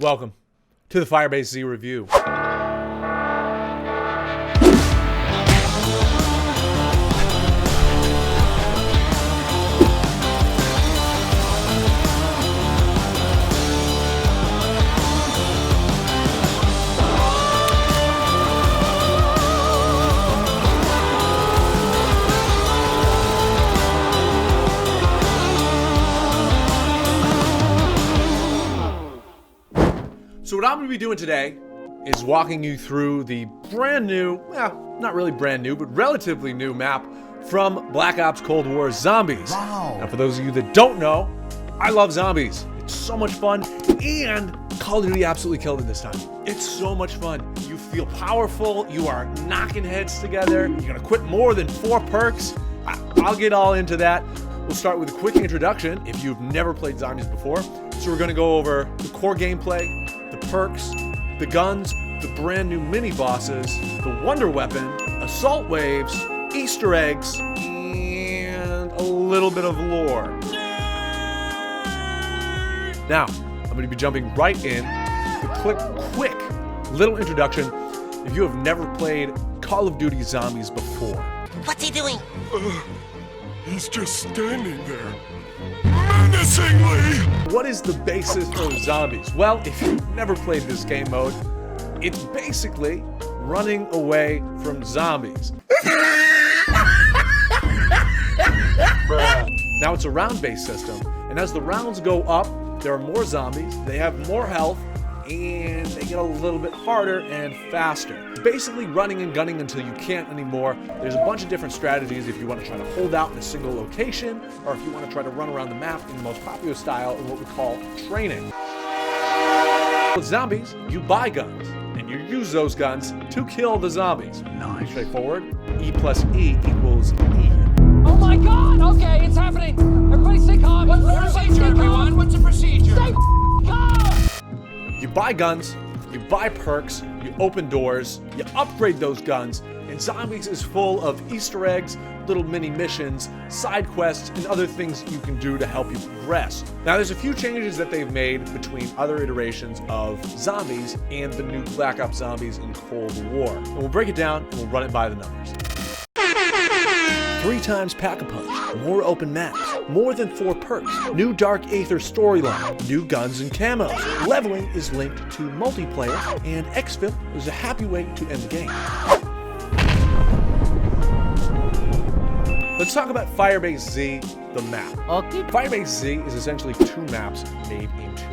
Welcome to the Firebase Z review. So what I'm going to be doing today is walking you through the brand new, well, not really brand new, but relatively new map from Black Ops Cold War Zombies. Wow. Now for those of you that don't know, I love zombies. It's so much fun, and Call of Duty absolutely killed it this time. It's so much fun. You feel powerful, you are knocking heads together, you're going to quit more than 4 perks. I'll get all into that. We'll start with a quick introduction if you've never played zombies before. So we're going to go over the core gameplay, the perks, the guns, the brand new mini-bosses, the wonder weapon, assault waves, Easter eggs, and a little bit of lore. Now, I'm going to be jumping right in with a quick little introduction if you have never played Call of Duty Zombies before. What's he doing? He's just standing there, menacingly! What is the basis of zombies? Well, if you've never played this game mode, it's basically running away from zombies. Now it's a round-based system, and as the rounds go up, there are more zombies, they have more health, and they get a little bit harder and faster. Basically running and gunning until you can't anymore. There's a bunch of different strategies if you want to try to hold out in a single location, or if you want to try to run around the map in the most popular style in what we call training. With zombies, you buy guns, and you use those guns to kill the zombies. Nice. Straightforward. E plus E equals E. Oh my god! Okay, it's happening! Everybody stay calm! What's the procedure, everyone? What's the procedure? Stay calm! You buy guns, you buy perks, you open doors, you upgrade those guns, and Zombies is full of Easter eggs, little mini missions, side quests, and other things you can do to help you progress. Now there's a few changes that they've made between other iterations of Zombies and the new Black Ops Zombies in Cold War. And we'll break it down and we'll run it by the numbers. 3 times Pack-a-Punch, more open maps, more than 4 perks, new Dark Aether storyline, new guns and camos. Leveling is linked to multiplayer, and exfil is a happy way to end the game. Let's talk about Firebase Z, the map. Okay. Firebase Z is essentially 2 maps made into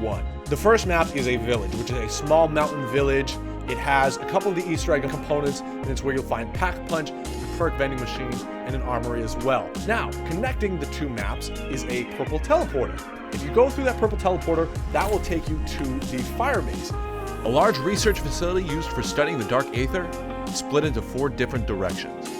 one. The first map is a village, which is a small mountain village. It has a couple of the Easter egg components, and it's where you'll find Pack-a-Punch, perk vending machine, and an armory as well. Now, connecting the 2 maps is a purple teleporter. If you go through that purple teleporter, that will take you to the Firebase, a large research facility used for studying the Dark Aether, split into 4 different directions.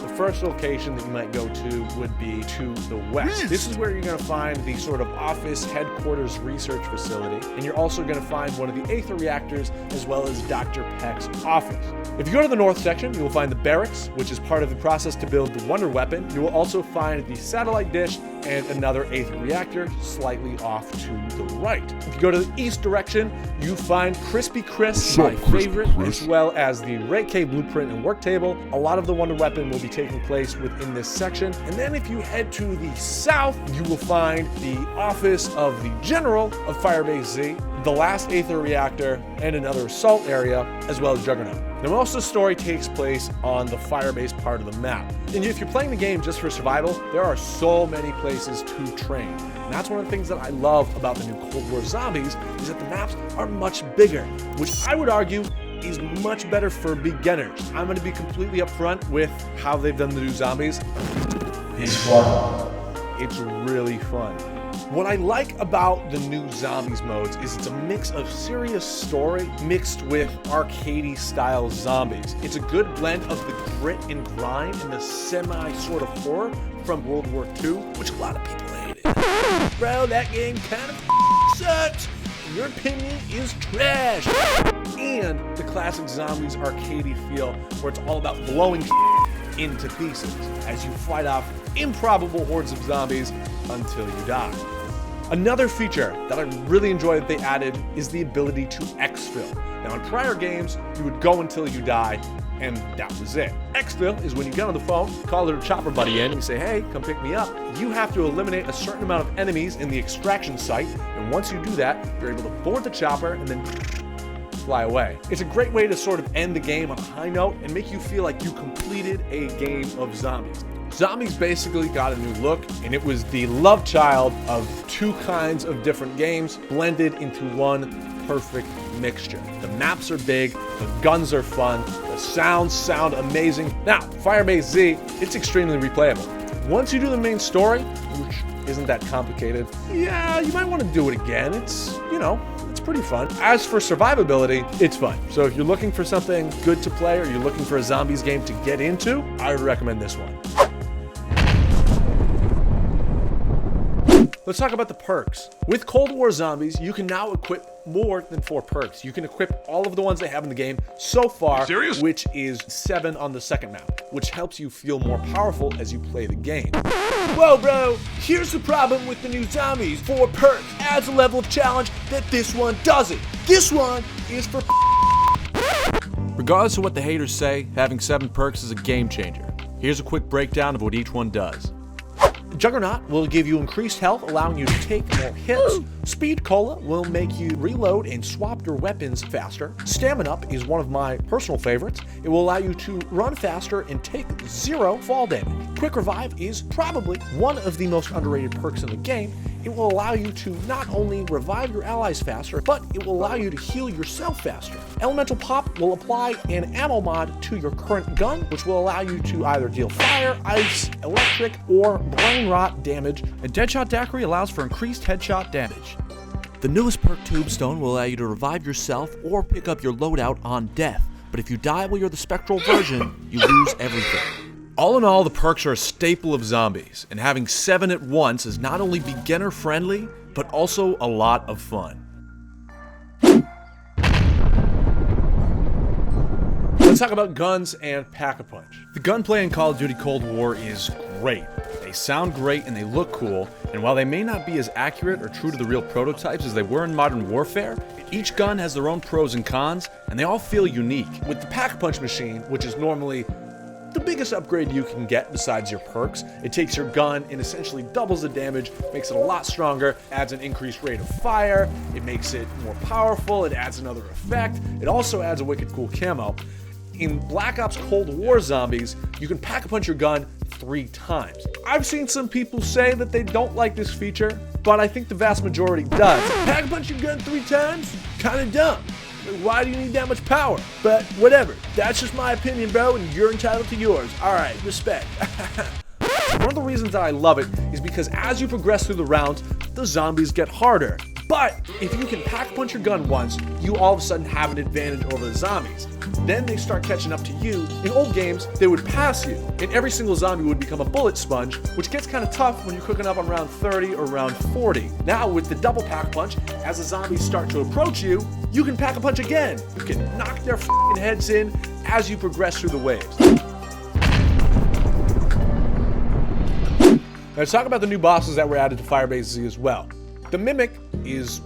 The first location that you might go to would be to the west. This is where you're going to find the sort of office headquarters research facility, and you're also going to find one of the Aether reactors as well as Dr. Peck's office. If you go to the north section, you will find the barracks, which is part of the process to build the wonder weapon. You will also find the satellite dish and another Aether reactor slightly off to the right. If you go to the east direction, you find Crispy Chris, my favorite, as well as the Ray K blueprint and work table. A lot of the wonder weapon will be taking place within this section. And then if you head to the south, you will find the office of the general of Firebase Z, the last Aether reactor, and another assault area, as well as Juggernaut. Now, most of the story takes place on the Firebase part of the map. And if you're playing the game just for survival, there are so many places to train. And that's one of the things that I love about the new Cold War Zombies, is that the maps are much bigger, which I would argue is much better for beginners. I'm going to be completely upfront with how they've done the new Zombies. It's fun. It's really fun. What I like about the new Zombies modes is it's a mix of serious story mixed with arcadey style zombies. It's a good blend of the grit and grind and the semi sort of horror from World War II, which a lot of people hated. Bro, that game kind of sucks. In your opinion is trash. And the classic Zombies arcadey feel where it's all about blowing into pieces as you fight off improbable hordes of zombies until you die. Another feature that I really enjoy that they added is the ability to exfil. Now in prior games, you would go until you die, and that was it. Exfil is when you get on the phone, call your chopper buddy in, and you say, hey, come pick me up. You have to eliminate a certain amount of enemies in the extraction site, and once you do that, you're able to board the chopper and then fly away. It's a great way to sort of end the game on a high note and make you feel like you completed a game of zombies. Zombies basically got a new look, and it was the love child of two kinds of different games blended into one perfect mixture. The maps are big, the guns are fun, the sounds sound amazing. Now, Firebase Z, it's extremely replayable. Once you do the main story, which isn't that complicated, yeah, you might want to do it again. It's, you know, it's pretty fun. As for survivability, it's fun. So if you're looking for something good to play or you're looking for a zombies game to get into, I would recommend this one. Let's talk about the perks. With Cold War Zombies, you can now equip more than 4 perks. You can equip all of the ones they have in the game so far, which is 7 on the second map, which helps you feel more powerful as you play the game. Whoa, bro, here's the problem with the new zombies. 4 perks adds a level of challenge that this one doesn't. This one is for Regardless of what the haters say, having 7 perks is a game changer. Here's a quick breakdown of what each one does. Juggernaut will give you increased health, allowing you to take more hits. Speed Cola will make you reload and swap your weapons faster. Stamina Up is one of my personal favorites. It will allow you to run faster and take 0 fall damage. Quick Revive is probably one of the most underrated perks in the game. It will allow you to not only revive your allies faster, but it will allow you to heal yourself faster. Elemental Pop will apply an ammo mod to your current gun, which will allow you to either deal fire, ice, electric, or brain rot damage. And Deadshot Daiquiri allows for increased headshot damage. The newest perk Tombstone will allow you to revive yourself or pick up your loadout on death, but if you die while you're the spectral version, you lose everything. All in all, the perks are a staple of zombies, and having 7 at once is not only beginner friendly, but also a lot of fun. Let's talk about guns and Pack-a-Punch. The gunplay in Call of Duty Cold War is great. They sound great and they look cool, and while they may not be as accurate or true to the real prototypes as they were in Modern Warfare, each gun has their own pros and cons, and they all feel unique. With the Pack-a-Punch machine, which is normally the biggest upgrade you can get besides your perks, it takes your gun and essentially doubles the damage, makes it a lot stronger, adds an increased rate of fire, it makes it more powerful, it adds another effect, it also adds a wicked cool camo. In Black Ops Cold War Zombies, you can Pack-a-Punch your gun 3 times. I've seen some people say that they don't like this feature, but I think the vast majority does. Pack-a-Punch your gun 3 times? Kinda dumb. Why do you need that much power? But whatever, that's just my opinion, bro, and you're entitled to yours. Alright, respect. One of the reasons that I love it is because as you progress through the rounds, the zombies get harder. But if you can Pack-a-Punch your gun once, you all of a sudden have an advantage over the zombies. Then they start catching up to you. In old games, they would pass you, and every single zombie would become a bullet sponge, which gets kind of tough when you're cooking up on round 30 or round 40. Now with the double Pack-a-Punch, as the zombies start to approach you, you can Pack-a-Punch again. You can knock their f***ing heads in as you progress through the waves. Now let's talk about the new bosses that were added to Firebase Z as well. The Mimic is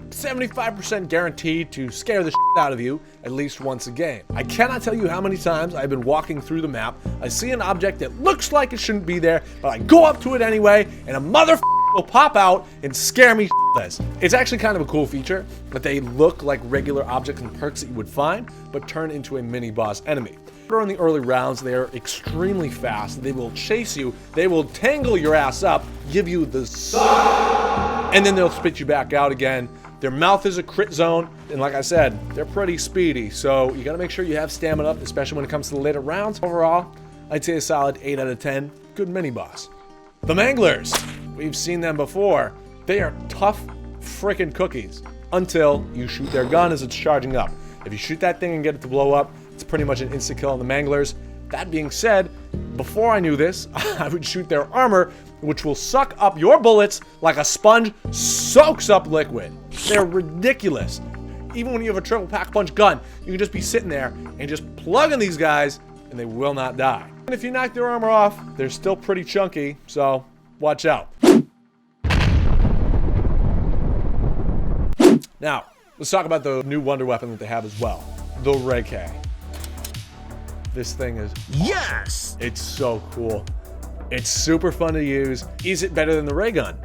75% guaranteed to scare the shit out of you at least once a game. I cannot tell you how many times I've been walking through the map, I see an object that looks like it shouldn't be there, but I go up to it anyway, and a motherfucker will pop out and scare me shitless. It's actually kind of a cool feature, that they look like regular objects and perks that you would find, but turn into a mini-boss enemy. During the early rounds, they are extremely fast. They will chase you, they will tangle your ass up, give you the suck, and then they'll spit you back out again. Their mouth is a crit zone, and like I said, they're pretty speedy, so you gotta make sure you have stamina up, especially when it comes to the later rounds. Overall, I'd say a solid 8 out of 10. Good mini-boss. The Manglers. We've seen them before. They are tough frickin' cookies until you shoot their gun as it's charging up. If you shoot that thing and get it to blow up, it's pretty much an insta-kill on the Manglers. That being said, before I knew this, I would shoot their armor, which will suck up your bullets like a sponge soaks up liquid. They're ridiculous. Even when you have a triple Pack-a-Punch gun, you can just be sitting there and just plug in these guys, and they will not die. And if you knock their armor off, they're still pretty chunky, so watch out. Now, let's talk about the new wonder weapon that they have as well. The Ray K. This thing is... Yes! It's so cool. It's super fun to use. Is it better than the ray gun?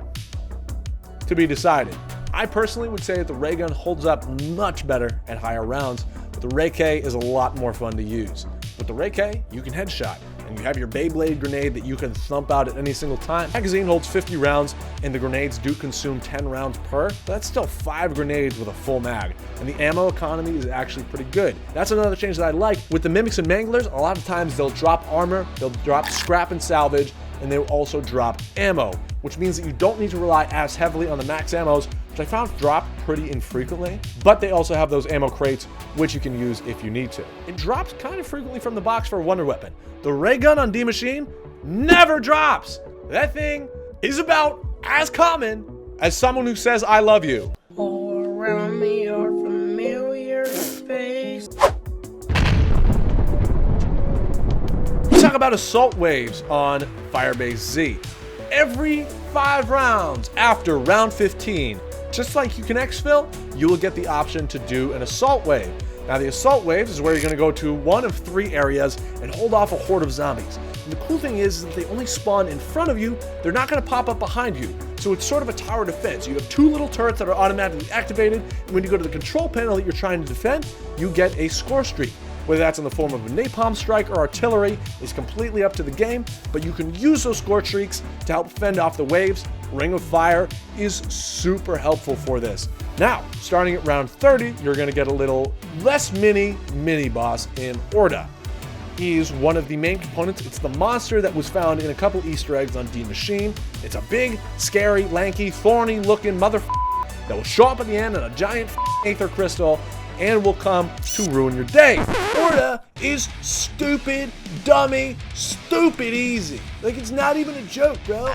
To be decided. I personally would say that the ray gun holds up much better at higher rounds, but the Ray K is a lot more fun to use. With the Ray K, you can headshot, and you have your Beyblade grenade that you can thump out at any single time. The magazine holds 50 rounds, and the grenades do consume 10 rounds per. That's still 5 grenades with a full mag, and the ammo economy is actually pretty good. That's another change that I like. With the Mimics and Manglers, a lot of times they'll drop armor, they'll drop scrap and salvage, and they will also drop ammo, which means that you don't need to rely as heavily on the max ammos, which I found drop pretty infrequently, but they also have those ammo crates, which you can use if you need to. It drops kind of frequently from the box for a wonder weapon. The ray gun on D Machine never drops. That thing is about as common as someone who says, I love you. All around me are familiar faces. Let's talk about assault waves on Firebase Z. Every 5 rounds after round 15, just like you can exfil, you will get the option to do an assault wave. Now the assault waves is where you're gonna go to one of 3 areas and hold off a horde of zombies. And the cool thing is that they only spawn in front of you, they're not gonna pop up behind you. So it's sort of a tower defense. You have 2 little turrets that are automatically activated, and when you go to the control panel that you're trying to defend, you get a score streak. Whether that's in the form of a napalm strike or artillery is completely up to the game, but you can use those score streaks to help fend off the waves. Ring of Fire is super helpful for this. Now, starting at round 30, you're gonna get a little less mini boss in Orda. He's one of the main components. It's the monster that was found in a couple Easter eggs on D Machine. It's a big, scary, lanky, thorny looking motherfucker that will show up at the end on a giant aether crystal and will come to ruin your day. Orda is stupid, dummy, stupid easy. Like, it's not even a joke, bro.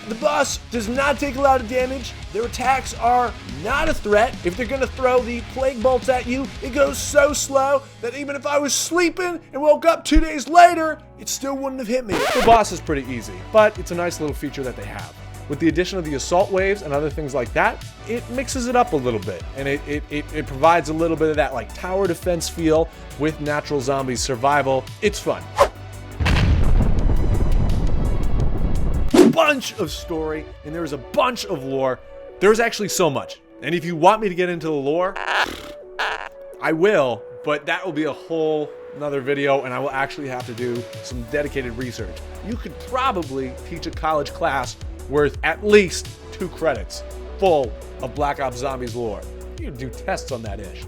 The boss does not take a lot of damage. Their attacks are not a threat. If they're gonna throw the plague bolts at you, it goes so slow that even if I was sleeping and woke up 2 days later, it still wouldn't have hit me. The boss is pretty easy, but it's a nice little feature that they have. With the addition of the assault waves and other things like that, it mixes it up a little bit, and it provides a little bit of that like tower defense feel with natural zombies survival. It's fun. Bunch of story, and there's a bunch of lore. There's actually so much, and if you want me to get into the lore, I will, but that will be a whole another video, and I will actually have to do some dedicated research. You could probably teach a college class worth at least 2 credits full of Black Ops Zombies lore. You can do tests on that ish.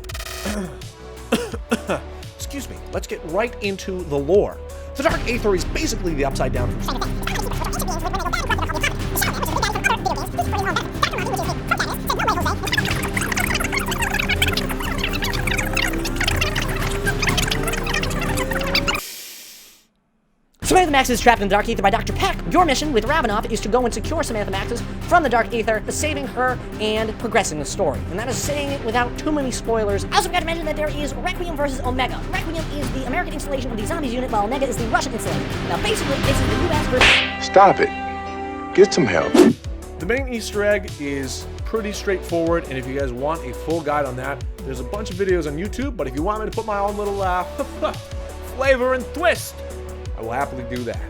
Excuse me, let's get right into the lore. The Dark Aether is basically the upside down from Samantha Max is trapped in the Dark Aether by Dr. Peck. Your mission with Rabinoff is to go and secure Samantha Max's from the Dark Aether, saving her and progressing the story. And that is saying it without too many spoilers. I also forgot to mention that there is Requiem versus Omega. Requiem is the American installation of the Zombies unit, while Omega is the Russian installation. Now basically, this is the US versus... Stop it. Get some help. The main Easter egg is pretty straightforward, and if you guys want a full guide on that, there's a bunch of videos on YouTube, but if you want me to put my own little flavor and twist, I will happily do that.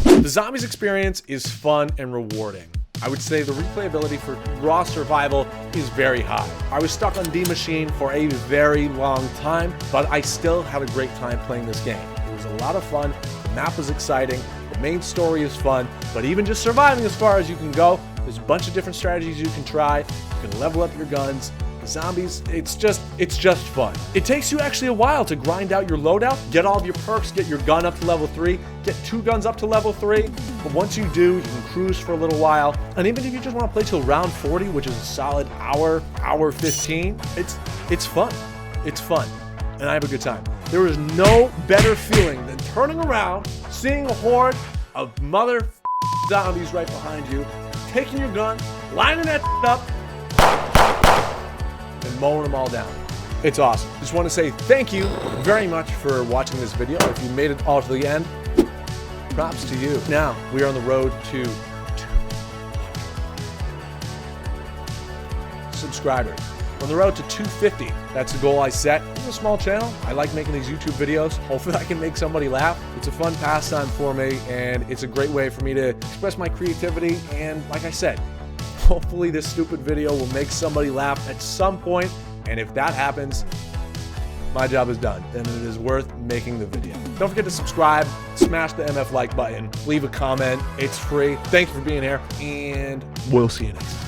The Zombies experience is fun and rewarding. I would say the replayability for raw survival is very high. I was stuck on D Machine for a very long time, but I still had a great time playing this game. It was a lot of fun, the map was exciting, the main story is fun, but even just surviving as far as you can go, there's a bunch of different strategies you can try. You can level up your guns. Zombies, it's just fun. It takes you actually a while to grind out your loadout, get all of your perks, get your gun up to level 3, get 2 guns up to level 3, but once you do, you can cruise for a little while, and even if you just want to play till round 40, which is a solid hour 15, it's fun. It's fun, and I have a good time. There is no better feeling than turning around, seeing a horde of mother zombies right behind you, taking your gun, lining that up, and mowing them all down. It's awesome. Just want to say thank you very much for watching this video. If you made it all to the end, props to you. Now, we are on the road to subscribers. On the road to 250, that's the goal I set. It's a small channel. I like making these YouTube videos. Hopefully I can make somebody laugh. It's a fun pastime for me, and it's a great way for me to express my creativity. And like I said, hopefully this stupid video will make somebody laugh at some point. And if that happens, my job is done, and it is worth making the video. Don't forget to subscribe, smash the MF like button, leave a comment. It's free. Thank you for being here, and we'll see you next time.